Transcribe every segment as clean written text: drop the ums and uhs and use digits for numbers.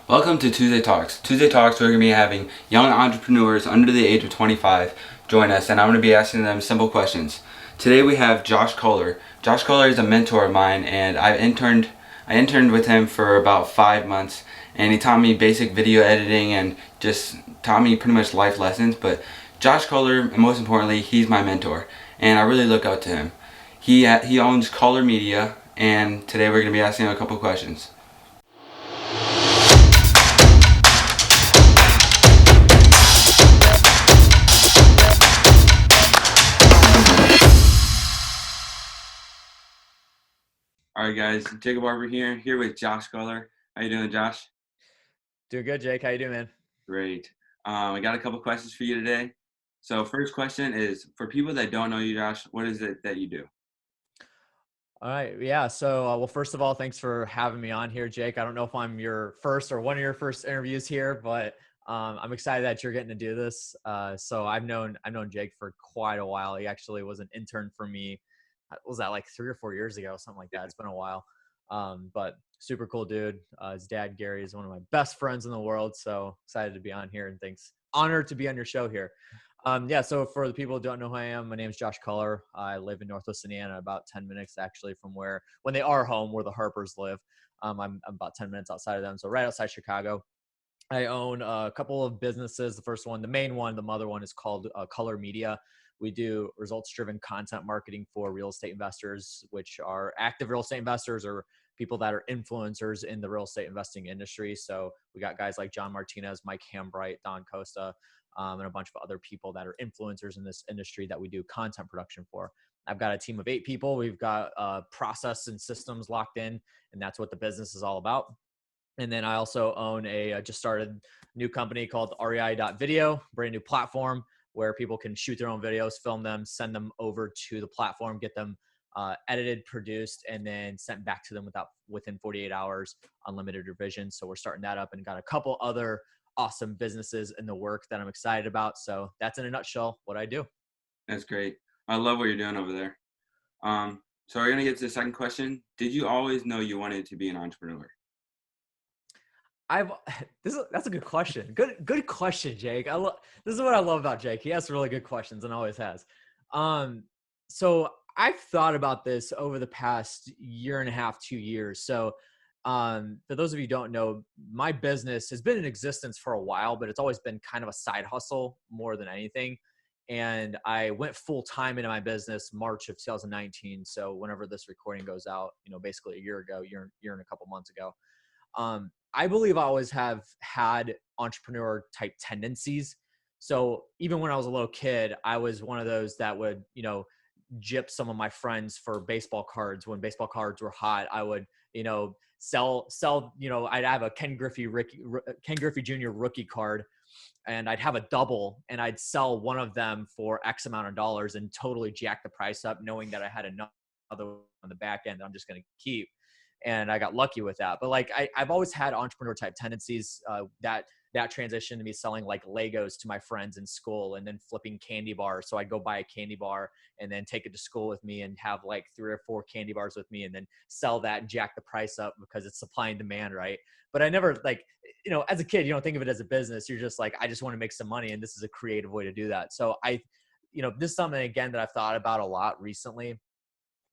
Welcome to Tuesday Talks. Tuesday Talks, we're going to be having young entrepreneurs under the age of 25 join us, and I'm going to be asking them simple questions. Today we have Josh Kohler. Josh Kohler is a mentor of mine, and I interned with him for about 5 months, and he taught me basic video editing and just taught me pretty much life lessons. But Josh Kohler, and most importantly, he's my mentor, and I really look up to him. He owns Kohler Media, and today we're going to be asking him a couple questions. All right, guys. Jacob Barber here with Josh Kohler. How you doing, Josh? Doing good, Jake. How you doing, man? Great. I got a couple questions for you today. So, first question is for people that don't know you, Josh. What is it that you do? All right. Yeah. Well, first of all, thanks for having me on here, Jake. I don't know if I'm your first or one of your first interviews here, but I'm excited that you're getting to do this. So I've known Jake for quite a while. He actually was an intern for me. Was that like 3 or 4 years ago, something like that? It's been a while. But super cool dude. His dad Gary is one of my best friends in the world. So excited to be on here, and thanks. Honored to be on your show here. Yeah, so for the people who don't know who I am, my name is Josh Culler. I live in Northwest Indiana, about 10 minutes actually from when they are home, where the Harpers live. I'm about 10 minutes outside of them, so right outside Chicago. I own a couple of businesses. The first one, the main one, the mother one is called Color Media. We do results-driven content marketing for real estate investors, which are active real estate investors or people that are influencers in the real estate investing industry. So we got guys like John Martinez, Mike Hambright, Don Costa, and a bunch of other people that are influencers in this industry that we do content production for. I've got a team of 8 people. We've got process and systems locked in, and that's what the business is all about. And then I also own just started a new company called REI.video, brand new platform where people can shoot their own videos, film them, send them over to the platform, get them edited, produced, and then sent back to them within 48 hours, unlimited revision. So we're starting that up, and got a couple other awesome businesses in the work that I'm excited about. So that's in a nutshell what I do. That's great. I love what you're doing over there. So we're gonna get to the second question. Did you always know you wanted to be an entrepreneur? I've that's a good question. Good question, Jake. This is what I love about Jake. He asks really good questions and always has. Um, so I've thought about this over the past year and a half, 2 years. So for those of you who don't know, my business has been in existence for a while, but it's always been kind of a side hustle more than anything. And I went full time into my business March of 2019. So whenever this recording goes out, basically a year ago, year and a couple months ago. I believe I always have had entrepreneur type tendencies. So even when I was a little kid, I was one of those that would, gyp some of my friends for baseball cards when baseball cards were hot. I would, sell, I'd have a Ken Griffey Jr. rookie card, and I'd have a double, and I'd sell one of them for X amount of dollars and totally jack the price up, knowing that I had another on the back end that I'm just going to keep. And I got lucky with that. But like I've always had entrepreneur type tendencies. That transition to me selling like Legos to my friends in school, and then flipping candy bars. So I'd go buy a candy bar and then take it to school with me and have like 3 or 4 candy bars with me, and then sell that and jack the price up because it's supply and demand, right? But I never like, as a kid, you don't think of it as a business. You're just like, I just want to make some money, and this is a creative way to do that. So this is something again that I've thought about a lot recently,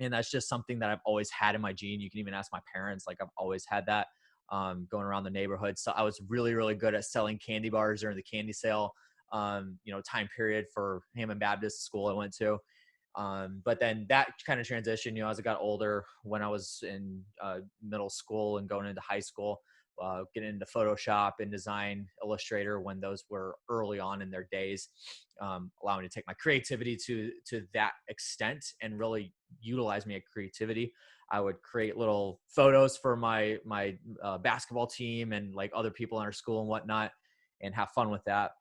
and that's just something that I've always had in my gene. You can even ask my parents. Like I've always had that, going around the neighborhood. So I was really, really good at selling candy bars during the candy sale, time period for Hammond Baptist school I went to. But then that kind of transition, as I got older, when I was in middle school and going into high school, getting into Photoshop, and Design, Illustrator, when those were early on in their days, allowing me to take my creativity to that extent and really utilize my creativity. I would create little photos for my basketball team and like other people in our school and whatnot, and have fun with that.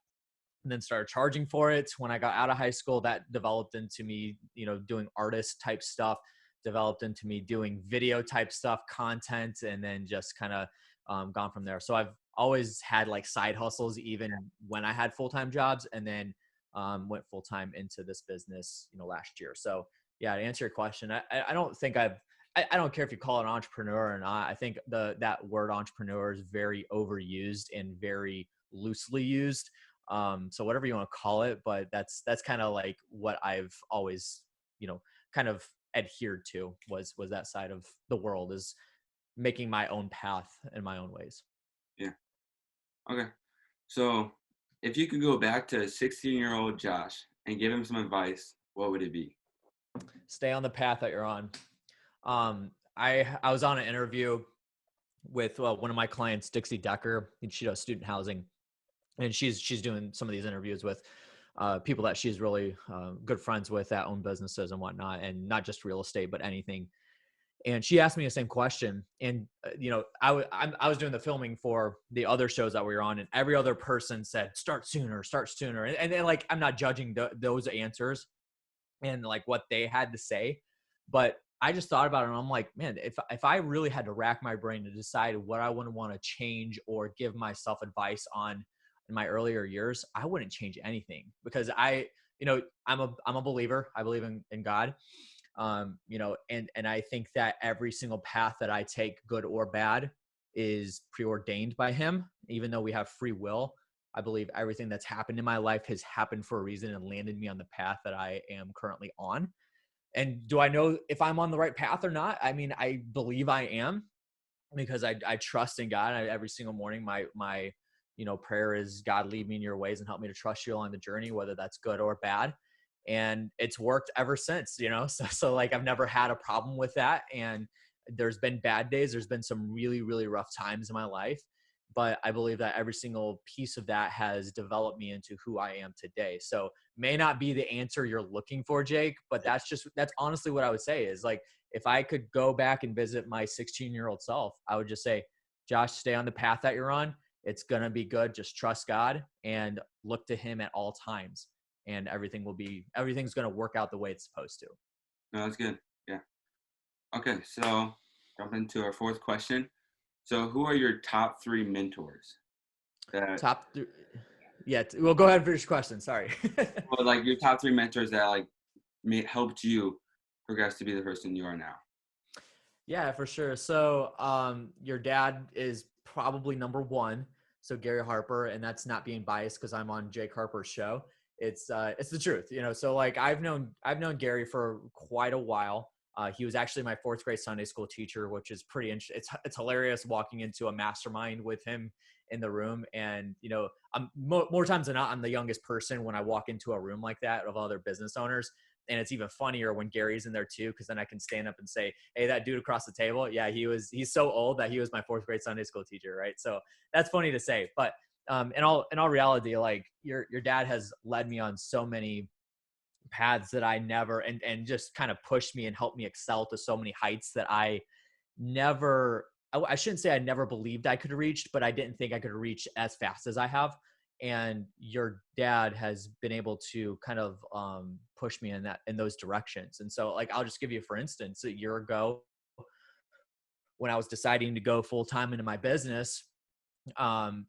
And then started charging for it. When I got out of high school, that developed into me, doing artist type stuff, developed into me doing video type stuff, content, and then just kind of gone from there. So I've always had like side hustles, even when I had full-time jobs, and then went full-time into this business, last year. So yeah, to answer your question, I don't think I've I don't care if you call it an entrepreneur or not. I think that word entrepreneur is very overused and very loosely used. So whatever you want to call it, but that's kind of like what I've always, kind of adhered to was that side of the world, is making my own path in my own ways. Yeah. Okay. So, if you could go back to 16-year-old Josh and give him some advice, what would it be? Stay on the path that you're on. I was on an interview with one of my clients, Dixie Decker. She does student housing, and she's doing some of these interviews with people that she's really good friends with that own businesses and whatnot, and not just real estate, but anything. And she asked me the same question. And I was doing the filming for the other shows that we were on, and every other person said start sooner, start sooner. And then, like, I'm not judging those answers and like what they had to say, but I just thought about it and I'm like, man, if I really had to rack my brain to decide what I wouldn't want to change or give myself advice on in my earlier years, I wouldn't change anything, because I'm a believer. I believe in God. And I think that every single path that I take, good or bad, is preordained by him. Even though we have free will, I believe everything that's happened in my life has happened for a reason and landed me on the path that I am currently on. And do I know if I'm on the right path or not? I mean, I believe I am, because I trust in God. Every single morning, my prayer is, God, lead me in your ways and help me to trust you along the journey, whether that's good or bad. And it's worked ever since, so like I've never had a problem with that. And there's been bad days. There's been some really, really rough times in my life, but I believe that every single piece of that has developed me into who I am today. So may not be the answer you're looking for, Jake, but that's honestly what I would say is, like, if I could go back and visit my 16-year-old self, I would just say, Josh, stay on the path that you're on. It's going to be good. Just trust God and look to him at all times. And everything's going to work out the way it's supposed to. No, that's good. Yeah. Okay, so jump into our fourth question. So, who are your top 3 mentors that, Top three. Yeah. Well, go ahead and finish your question. Sorry. well, like your top 3 mentors that like helped you progress to be the person you are now? Yeah, for sure. So, your dad is probably number one. So Gary Harper, and that's not being biased because I'm on Jake Harper's show. It's the truth, So like I've known Gary for quite a while. He was actually my fourth grade Sunday school teacher, which is pretty interesting. It's hilarious walking into a mastermind with him in the room, and I'm more times than not, I'm the youngest person when I walk into a room like that of other business owners. And it's even funnier when Gary's in there too, because then I can stand up and say, hey, that dude across the table, yeah, he's so old that he was my fourth grade Sunday school teacher, right? So that's funny to say. But in all reality, like your dad has led me on so many paths that I never, and just kind of pushed me and helped me excel to so many heights that I never, I shouldn't say I never believed I could have reached, but I didn't think I could reach as fast as I have. And your dad has been able to kind of push me in those directions. And so, like, I'll just give you, for instance, a year ago when I was deciding to go full time into my business,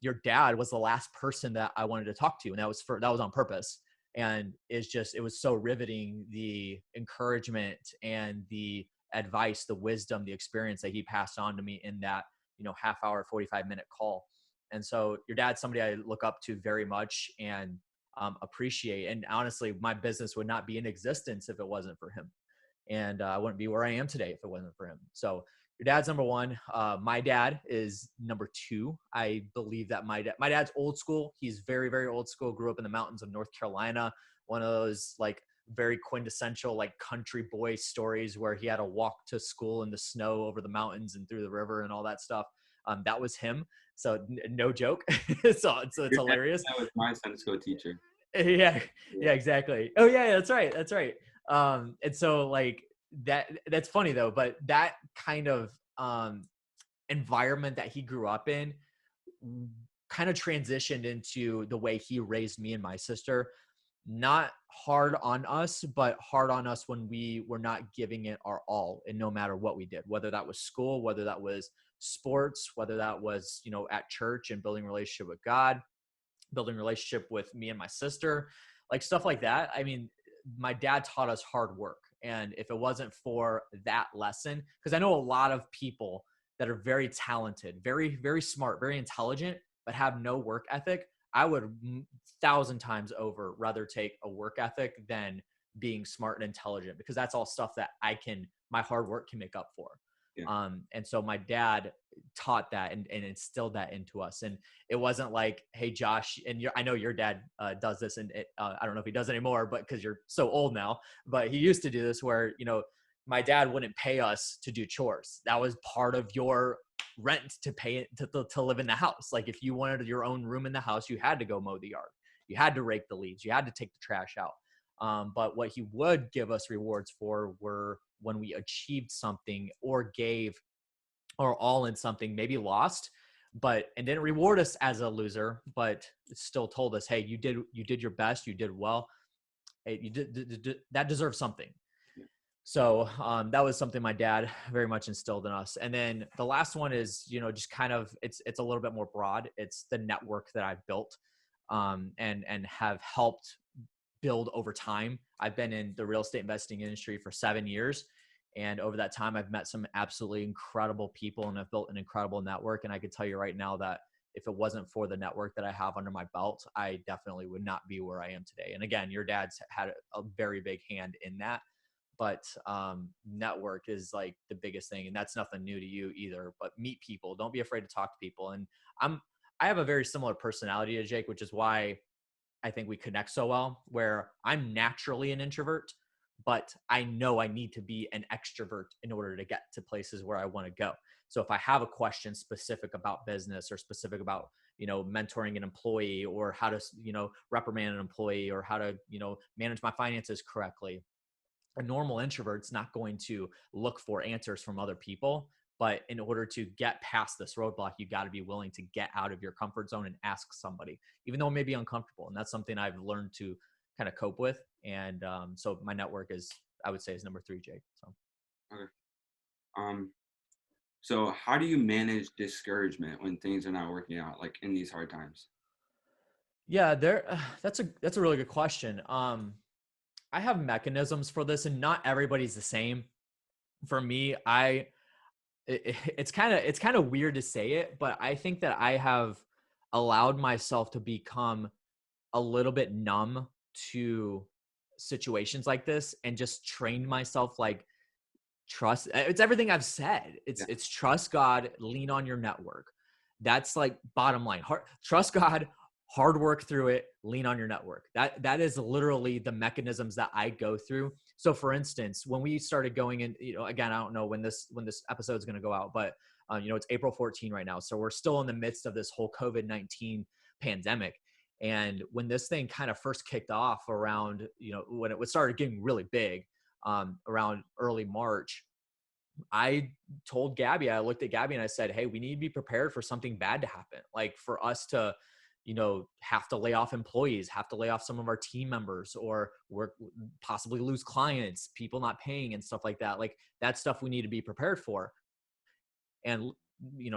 your dad was the last person that I wanted to talk to, and that was on purpose. And it was so riveting, the encouragement and the advice, the wisdom, the experience that he passed on to me in that half hour, 45-minute call. And so your dad's somebody I look up to very much and appreciate. And honestly, my business would not be in existence if it wasn't for him. And I wouldn't be where I am today if it wasn't for him. So your dad's number one. My dad is number two. I believe that my dad's old school. He's very, very old school. Grew up in the mountains of North Carolina. One of those like very quintessential like country boy stories where he had to walk to school in the snow over the mountains and through the river and all that stuff. That was him. So no joke. So it's hilarious. That was my Sunday school teacher. Yeah, yeah, exactly. Oh yeah, that's right. That's right. And so like that's funny though, but that kind of environment that he grew up in kind of transitioned into the way he raised me and my sister. Not hard on us, but hard on us when we were not giving it our all, and no matter what we did, whether that was school, whether that was sports, whether that was at church and building relationship with God, building relationship with me and my sister, like stuff like that. I mean, my dad taught us hard work. And if it wasn't for that lesson, because I know a lot of people that are very talented, very, very smart, very intelligent, but have no work ethic, I would 1,000 times over rather take a work ethic than being smart and intelligent, because that's all stuff that my hard work can make up for. Yeah. And so my dad taught that and instilled that into us. And it wasn't like, hey, Josh, and I know your dad does this, and I don't know if he does anymore, but because you're so old now, but he used to do this where, my dad wouldn't pay us to do chores. That was part of your rent to pay it to live in the house. Like if you wanted your own room in the house, you had to go mow the yard. You had to rake the leaves. You had to take the trash out. But what he would give us rewards for were when we achieved something or gave or all in something, maybe lost, and didn't reward us as a loser, but still told us, hey, you did your best. You did well. Hey, you did that deserves something. So that was something my dad very much instilled in us. And then the last one is, just kind of, it's a little bit more broad. It's the network that I've built and have helped build over time. I've been in the real estate investing industry for 7 years. And over that time, I've met some absolutely incredible people and I've built an incredible network. And I can tell you right now that if it wasn't for the network that I have under my belt, I definitely would not be where I am today. And again, your dad's had a very big hand in that. But network is like the biggest thing, and that's nothing new to you either. But meet people, don't be afraid to talk to people. And I have a very similar personality to Jake, which is why I think we connect so well, where I'm naturally an introvert, but I know I need to be an extrovert in order to get to places where I want to go. So if I have a question specific about business or specific about, mentoring an employee or how to, reprimand an employee or how to, manage my finances correctly, a normal introvert's not going to look for answers from other people. But in order to get past this roadblock, you got to be willing to get out of your comfort zone and ask somebody, even though it may be uncomfortable. And that's something I've learned to kind of cope with. And so my network I would say is number 3, Jake. So. Okay. So how do you manage discouragement when things are not working out, like in these hard times? Yeah, that's a really good question. I have mechanisms for this, and not everybody's the same. For me, it's kind of weird to say it, but I think that I have allowed myself to become a little bit numb to situations like this and just trained myself like trust. It's everything I've said. It's trust God, lean on your network. That's like bottom line. Trust God, hard work through it, lean on your network. That is literally the mechanisms that I go through. So for instance, when we started going in, again, I don't know when this episode is going to go out, but it's April 14 right now. So we're still in the midst of this whole COVID-19 pandemic. And when this thing kind of first kicked off around, when it started getting really big, around early March, I looked at Gabby and I said, hey, we need to be prepared for something bad to happen. Like for us to, have to lay off employees, have to lay off some of our team members, or possibly lose clients, people not paying and stuff like that. Like that stuff we need to be prepared for. And,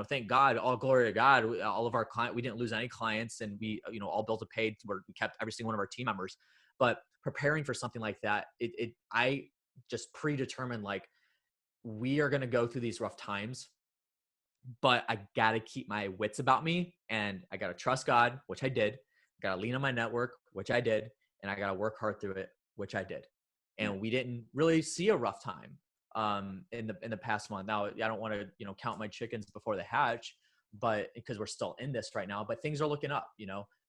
thank God, all glory to God, all of our clients, we didn't lose any clients, and we, all bills are paid where we kept every single one of our team members. But preparing for something like that, I just predetermined, like, we are going to go through these rough times, but I got to keep my wits about me, and I got to trust God, which I did. I got to lean on my network, which I did. And I got to work hard through it, which I did. And we didn't really see a rough time in the past month. Now, I don't want to, count my chickens before they hatch, but because we're still in this right now, but things are looking up,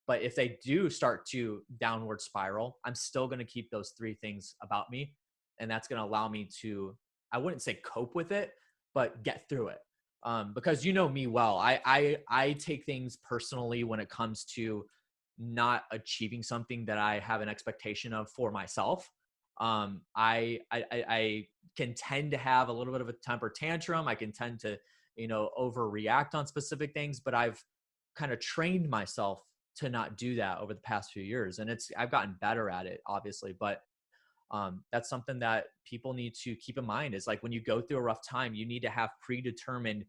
but if they do start to downward spiral, I'm still going to keep those 3 things about me. And that's going to allow me to, I wouldn't say cope with it, but get through it. Because me well, I take things personally when it comes to not achieving something that I have an expectation of for myself. I can tend to have a little bit of a temper tantrum. I can tend to, overreact on specific things, but I've kind of trained myself to not do that over the past few years. And I've gotten better at it, obviously, but that's something that people need to keep in mind is like when you go through a rough time, you need to have predetermined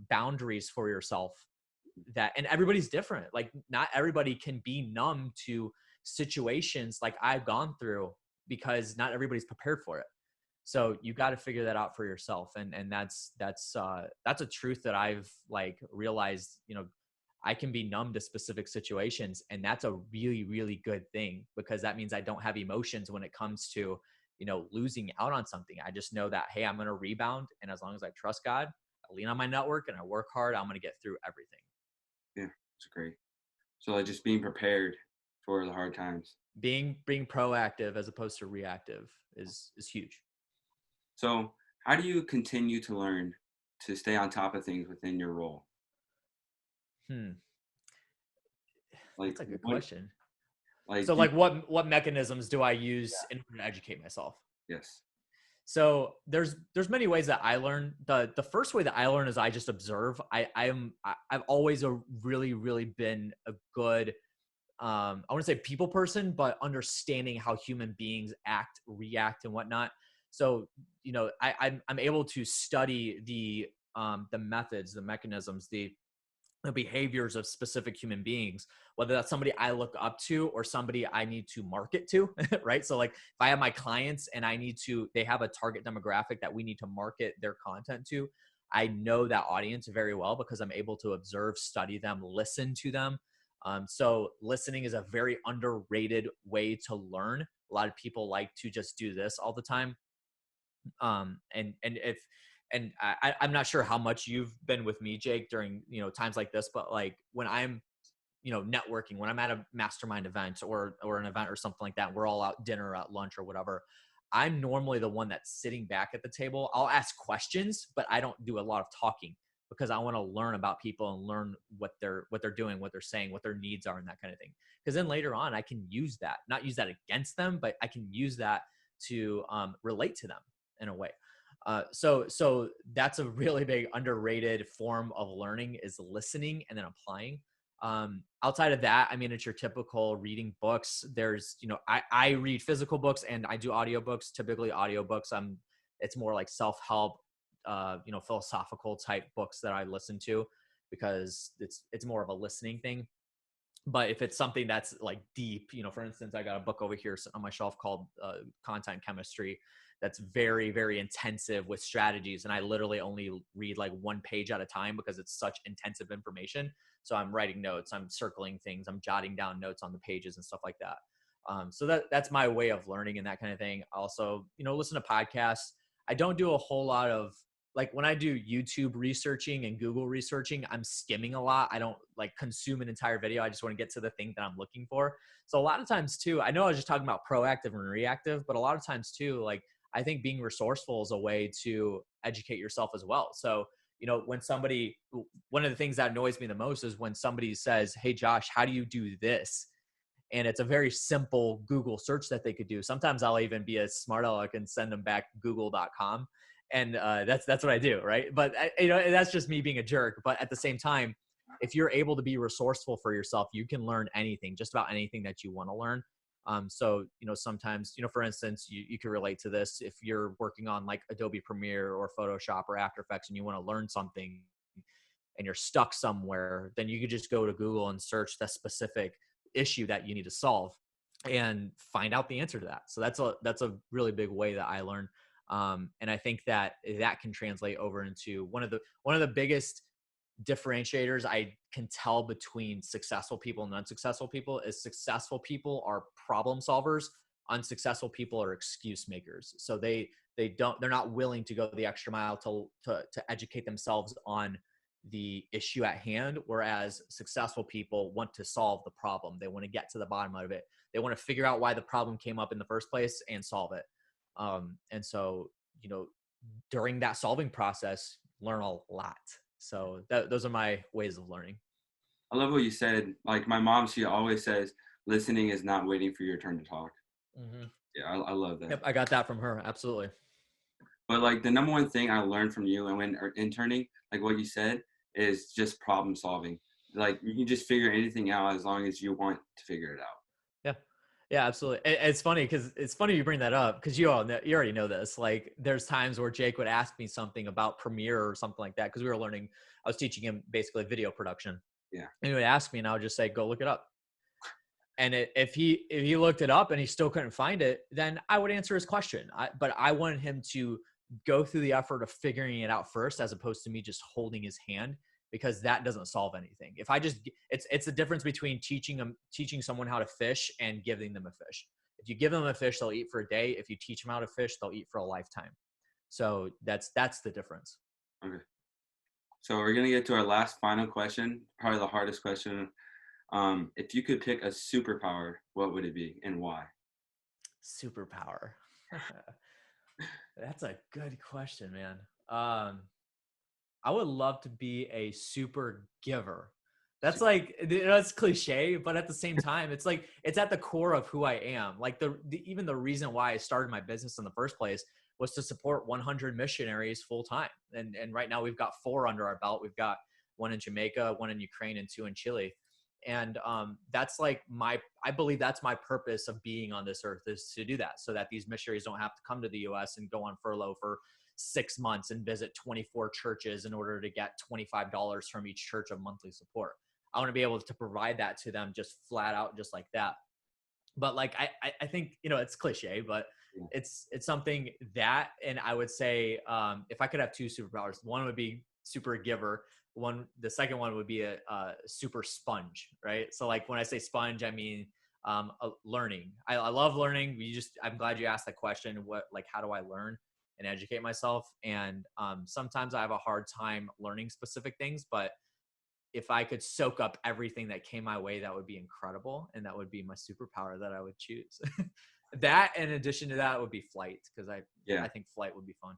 boundaries for yourself and everybody's different. Like not everybody can be numb to situations like I've gone through because not everybody's prepared for it. So you got to figure that out for yourself. And that's a truth that I've like realized, I can be numb to specific situations, and that's a really, really good thing, because that means I don't have emotions when it comes to, losing out on something. I just know that, hey, I'm going to rebound. And as long as I trust God, I lean on my network and I work hard, I'm going to get through everything. Yeah, it's great. So like just being prepared for the hard times. Being proactive as opposed to reactive is huge. So how do you continue to learn to stay on top of things within your role? Like That's a good what, question. like So do you, like what mechanisms do I use yeah, in order to educate myself? yes. So there's many ways that I learn. The first way that I learn is I just observe. I've always really, really been a good, I want to say people person, but understanding how human beings act, react, and whatnot. So, I'm able to study the methods, the mechanisms, the behaviors of specific human beings, whether that's somebody I look up to or somebody I need to market to, right? So like if I have my clients and they have a target demographic that we need to market their content to, I know that audience very well because I'm able to observe, study them, listen to them. So listening is a very underrated way to learn. A lot of people like to just do this all the time. I'm not sure how much you've been with me, Jake, during times like this, but like when I'm networking, when I'm at a mastermind event or an event or something like that, we're all out dinner, at lunch or whatever, I'm normally the one that's sitting back at the table. I'll ask questions, but I don't do a lot of talking because I want to learn about people and learn what they're doing, what they're saying, what their needs are, and that kind of thing. Because then later on, I can use that, not use that against them, but I can use that to relate to them in a way. So that's a really big underrated form of learning, is listening and then applying. Outside of that, I mean, it's your typical reading books. There's, I read physical books and I do audiobooks, typically audiobooks. It's more like self-help, philosophical type books that I listen to because it's more of a listening thing. But if it's something that's like deep, for instance, I got a book over here on my shelf called Content Chemistry that's very, very intensive with strategies. And I literally only read like one page at a time because it's such intensive information. So I'm writing notes, I'm circling things, I'm jotting down notes on the pages and stuff like that. So that's my way of learning and that kind of thing. Also, listen to podcasts. I don't do a whole lot of, like when I do YouTube researching and Google researching, I'm skimming a lot. I don't like consume an entire video. I just want to get to the thing that I'm looking for. So a lot of times too, I know I was just talking about proactive and reactive, but a lot of times too, like I think being resourceful is a way to educate yourself as well. So, one of the things that annoys me the most is when somebody says, "Hey Josh, how do you do this?" And it's a very simple Google search that they could do. Sometimes I'll even be a smart aleck and send them back google.com. And that's what I do, right? But that's just me being a jerk. But at the same time, if you're able to be resourceful for yourself, you can learn anything, just about anything that you want to learn. So sometimes, for instance, you can relate to this if you're working on like Adobe Premiere or Photoshop or After Effects and you want to learn something and you're stuck somewhere, then you could just go to Google and search the specific issue that you need to solve and find out the answer to that. So that's a really big way that I learn. And I think that can translate over into one of the biggest differentiators I can tell between successful people and unsuccessful people is successful people are problem solvers. Unsuccessful people are excuse makers. So they're not willing to go the extra mile to educate themselves on the issue at hand. Whereas successful people want to solve the problem. They want to get to the bottom of it. They want to figure out why the problem came up in the first place and solve it. And so, during that solving process, learn a lot. So those are my ways of learning. I love what you said. Like my mom, she always says, listening is not waiting for your turn to talk. Mm-hmm. Yeah, I love that. Yep, I got that from her. Absolutely. But like the number one thing I learned from you and when interning, like what you said, is just problem solving. Like you can just figure anything out as long as you want to figure it out. Yeah. Yeah, absolutely. It's funny because it's funny you bring that up because you already know this. Like, there's times where Jake would ask me something about Premiere or something like that because we were learning. I was teaching him basically video production. Yeah. And he would ask me, and I would just say, "Go look it up." And if he looked it up and he still couldn't find it, then I would answer his question. But I wanted him to go through the effort of figuring it out first, as opposed to me just holding his hand, because that doesn't solve anything. If I just, it's the difference between teaching someone how to fish and giving them a fish. If you give them a fish, they'll eat for a day. If you teach them how to fish, they'll eat for a lifetime. So that's the difference. Okay. So we're gonna get to our last final question, probably the hardest question. If you could pick a superpower, what would it be and why? Superpower. That's a good question, man. I would love to be a super giver. That's like, that's cliche, but at the same time, it's like, it's at the core of who I am. Like even the reason why I started my business in the first place was to support 100 missionaries full time. And right now we've got 4 under our belt. We've got 1 in Jamaica, 1 in Ukraine, and 2 in Chile. And that's like I believe that's my purpose of being on this earth, is to do that, so that these missionaries don't have to come to the US and go on furlough for 6 months and visit 24 churches in order to get $25 from each church of monthly support. I want to be able to provide that to them just flat out, just like that. But like, I think, it's cliche, but it's something that, and I would say, if I could have 2 superpowers, one would be super giver. The second one would be a super sponge, right? So like when I say sponge, I mean, learning. I love learning. I'm glad you asked that question. How do I learn and educate myself? And sometimes I have a hard time learning specific things, but if I could soak up everything that came my way, that would be incredible. And that would be my superpower that I would choose. That, in addition to that, would be flight, because I think flight would be fun.